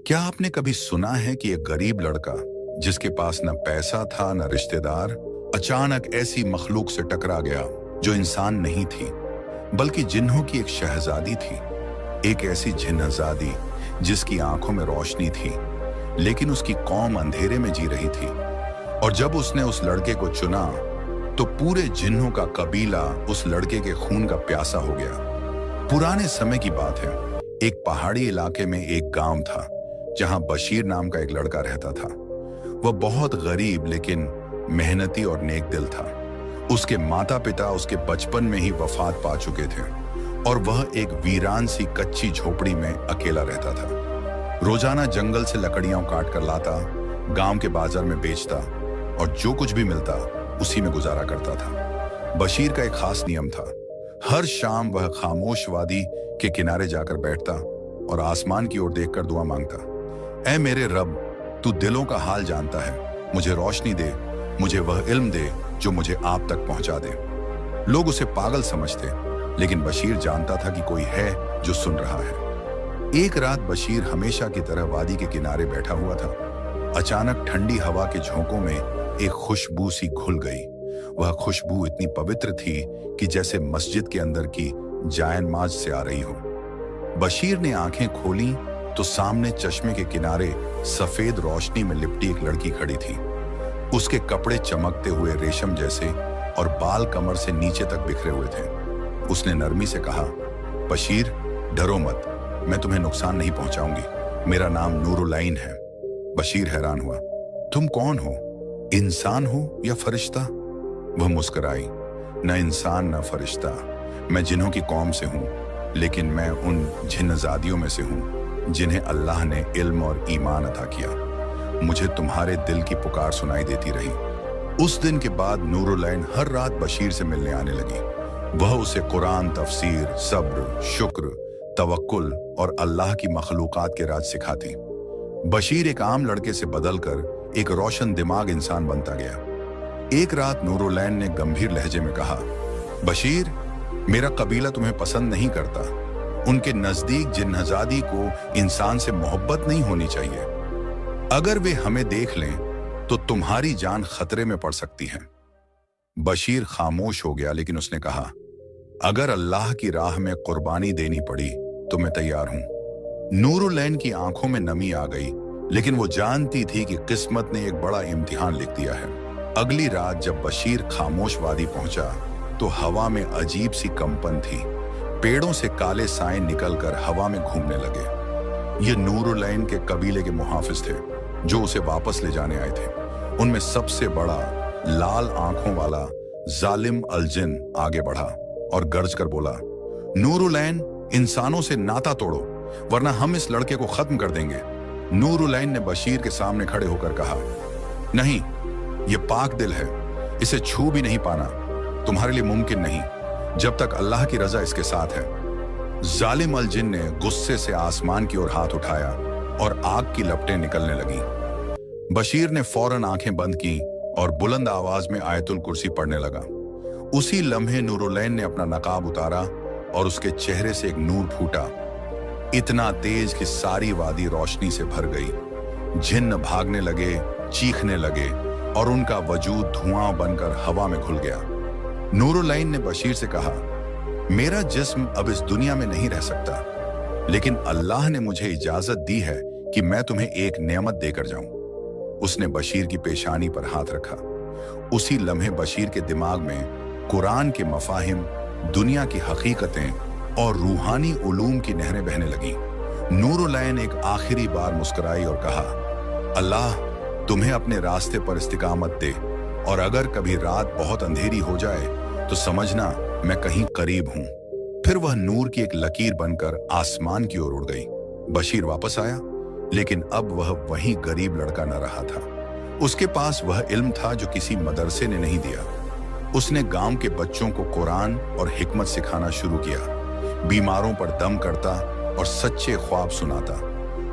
क्या आपने कभी सुना है कि एक गरीब लड़का जिसके पास न पैसा था न रिश्तेदार, अचानक ऐसी मखलूक से टकरा गया जो इंसान नहीं थी बल्कि जिन्हों की एक शहजादी थी। एक ऐसी जिन्नजादी जिसकी आंखों में रोशनी थी लेकिन उसकी कौम अंधेरे में जी रही थी। और जब उसने उस लड़के को चुना तो पूरे जिन्नों का कबीला उस लड़के के खून का प्यासा हो गया। पुराने समय की बात है, एक पहाड़ी इलाके में एक गांव था जहां बशीर नाम का एक लड़का रहता था। वह बहुत गरीब लेकिन मेहनती और नेक दिल था। उसके माता पिता उसके बचपन में ही वफात पा चुके थे और वह एक वीरान सी कच्ची झोपड़ी में अकेला रहता था। रोजाना जंगल से लकड़ियां काट कर लाता, गांव के बाजार में बेचता और जो कुछ भी मिलता उसी में गुजारा करता था। बशीर का एक खास नियम था, हर शाम वह खामोश वादी के किनारे जाकर बैठता और आसमान की ओर देखकर दुआ मांगता, ऐ मेरे रब, तू दिलों का हाल जानता है, मुझे रोशनी दे, मुझे वह इल्म दे जो मुझे आप तक पहुंचा दे। लोग उसे पागल समझते लेकिन बशीर जानता था कि कोई है जो सुन रहा है। एक रात बशीर हमेशा की तरह वादी के किनारे बैठा हुआ था। अचानक ठंडी हवा के झोंकों में एक खुशबू सी घुल गई। वह खुशबू इतनी पवित्र थी कि जैसे मस्जिद के अंदर की जायनमाज से आ रही हो। बशीर ने आंखें खोली तो सामने चश्मे के किनारे सफेद रोशनी में लिपटी एक लड़की खड़ी थी। उसके कपड़े चमकते हुए रेशम जैसे और बाल कमर से नीचे तक बिखरे हुए थे। उसने नरमी से कहा, बशीर डरो मत, मैं तुम्हें नुकसान नहीं पहुंचाऊंगी, मेरा नाम नूरुलैन है। बशीर हैरान हुआ, तुम कौन हो, इंसान हो या फरिश्ता? वह मुस्कुराई, न इंसान न फरिश्ता, मैं जिन्हों की कौम से हूं, लेकिन मैं उन जिन्नजादियों में से हूं जिन्हें अल्लाह ने इल्म और ईमान अता किया। मुझे तुम्हारे दिल की पुकार सुनाई देती रही। उस दिन के बाद नूरुलैन हर रात बशीर से मिलने आने लगी। वह उसे कुरान, तफसीर, सब्र, शुक्र, तवक्कुल और अल्लाह की मखलूकात के राज सिखाती। बशीर एक आम लड़के से बदलकर एक रोशन दिमाग इंसान बनता गया। एक रात नूरुलैन ने गंभीर लहजे में कहा, बशीर, मेरा कबीला तुम्हें पसंद नहीं करता। उनके नजदीक जिन्नजादी को इंसान से मोहब्बत नहीं होनी चाहिए। अगर वे हमें देख लें तो तुम्हारी जान खतरे में पड़ सकती है। बशीर खामोश हो गया लेकिन उसने कहा, अगर अल्लाह की राह में कुर्बानी देनी पड़ी तो मैं तैयार हूं। नूरुलैन की आंखों में नमी आ गई लेकिन वो जानती थी कि किस्मत ने एक बड़ा इम्तिहान लिख दिया है। अगली रात जब बशीर खामोश वादी पहुंचा तो हवा में अजीब सी कंपन थी। पेड़ों से काले साए निकलकर हवा में घूमने लगे। ये नूरुलैन के कबीले के मुहाफिज थे जो उसे वापस ले जाने आए थे। उनमें सबसे बड़ा लाल आंखों वाला जालिम अलजिन आगे बढ़ा और गरज कर बोला, नूरुलैन, इंसानों से नाता तोड़ो वरना हम इस लड़के को खत्म कर देंगे। नूरुलैन ने बशीर के सामने खड़े होकर कहा, नहीं, ये पाक दिल है, इसे छू भी नहीं पाना तुम्हारे लिए मुमकिन नहीं जब तक अल्लाह की रजा इसके साथ है। जालिम अलजिन ने गुस्से से आसमान की ओर हाथ उठाया और आग की लपटें निकलने लगीं। बशीर ने फौरन आंखें बंद की और बुलंद आवाज में आयतुल कुर्सी पढ़ने लगा। उसी लम्हे नूरुलैन ने अपना नकाब उतारा और उसके चेहरे से एक नूर फूटा, इतना तेज कि सारी वादी रोशनी से भर गई। जिन्न भागने लगे, चीखने लगे और उनका वजूद धुआं बनकर हवा में घुल गया। नूरुलैन ने बशीर से कहा, मेरा जिस्म अब इस दुनिया में नहीं रह सकता, लेकिन अल्लाह ने मुझे इजाजत दी है कि मैं तुम्हें एक नेमत देकर जाऊं। उसने बशीर की पेशानी पर हाथ रखा। उसी लम्हे बशीर के दिमाग में कुरान के मफाहिम, दुनिया की हकीकतें और रूहानी उलूम की नहरें बहने लगीं। नूरुलैन एक आखिरी बार मुस्कुराई और कहा, अल्लाह तुम्हें अपने रास्ते पर इस्तिकामत दे और अगर कभी रात बहुत अंधेरी हो जाए तो समझना मैं कहीं करीब हूं। फिर वह नूर की एक लकीर बनकर आसमान की ओर उड़ गई। बशीर वापस आया लेकिन अब वह वही गरीब लड़का न रहा था। उसके पास वह इल्म था जो किसी मदरसे ने नहीं दिया। उसने गांव के बच्चों को कुरान और हिकमत सिखाना शुरू किया, बीमारों पर दम करता और सच्चे ख्वाब सुनाता।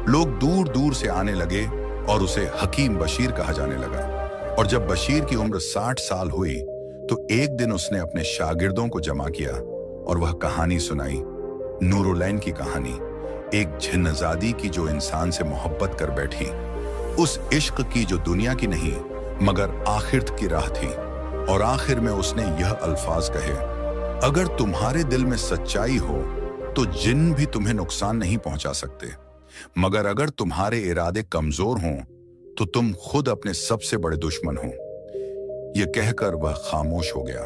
लोग दूर दूर से आने लगे और उसे हकीम बशीर कहा जाने लगा। और जब बशीर की उम्र 60 साल हुई तो एक दिन उसने अपने शागिर्दों को जमा किया और वह कहानी सुनाई, नूरुलैन की कहानी। एक जिन्नजादी की जो इंसान से मोहब्बत कर बैठी, उस इश्क की जो दुनिया की नहीं मगर आखिरत की राह थी। और आखिर में उसने यह अल्फाज कहे, अगर तुम्हारे दिल में सच्चाई हो तो जिन भी तुम्हें नुकसान नहीं पहुंचा सकते, मगर अगर तुम्हारे इरादे कमजोर हों तो तुम खुद अपने सबसे बड़े दुश्मन हो। यह कहकर वह खामोश हो गया।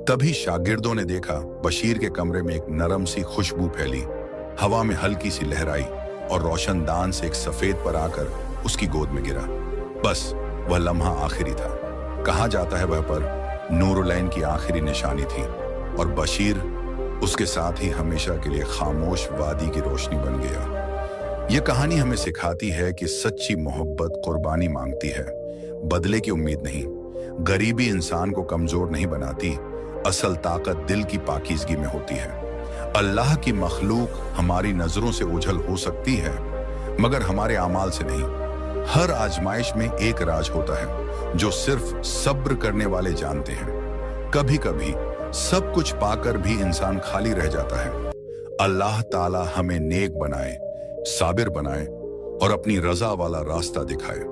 तभी शागिर्दों ने देखा बशीर के कमरे में एक नरम सी खुशबू फैली, हवा में हल्की सी लहराई और रोशनदान से एक सफेद पर आकर उसकी गोद में गिरा। बस वह लम्हा आखिरी था। कहा जाता है वह पर नूरुलैन की आखिरी निशानी थी और बशीर उसके साथ ही हमेशा के लिए खामोश वादी की रोशनी बन गया। यह कहानी हमें सिखाती है कि सच्ची मोहब्बत कुर्बानी मांगती है, बदले की उम्मीद नहीं। गरीबी इंसान को कमजोर नहीं बनाती, असल ताकत दिल की पाकीज़गी में होती है। अल्लाह की मखलूक हमारी नजरों से ओझल हो सकती है मगर हमारे आमाल से नहीं। हर आजमाइश में एक राज होता है जो सिर्फ सब्र करने वाले जानते हैं। कभी कभी सब कुछ पाकर भी इंसान खाली रह जाता है। अल्लाह ताला हमें नेक बनाए, साबिर बनाए और अपनी रजा वाला रास्ता दिखाए।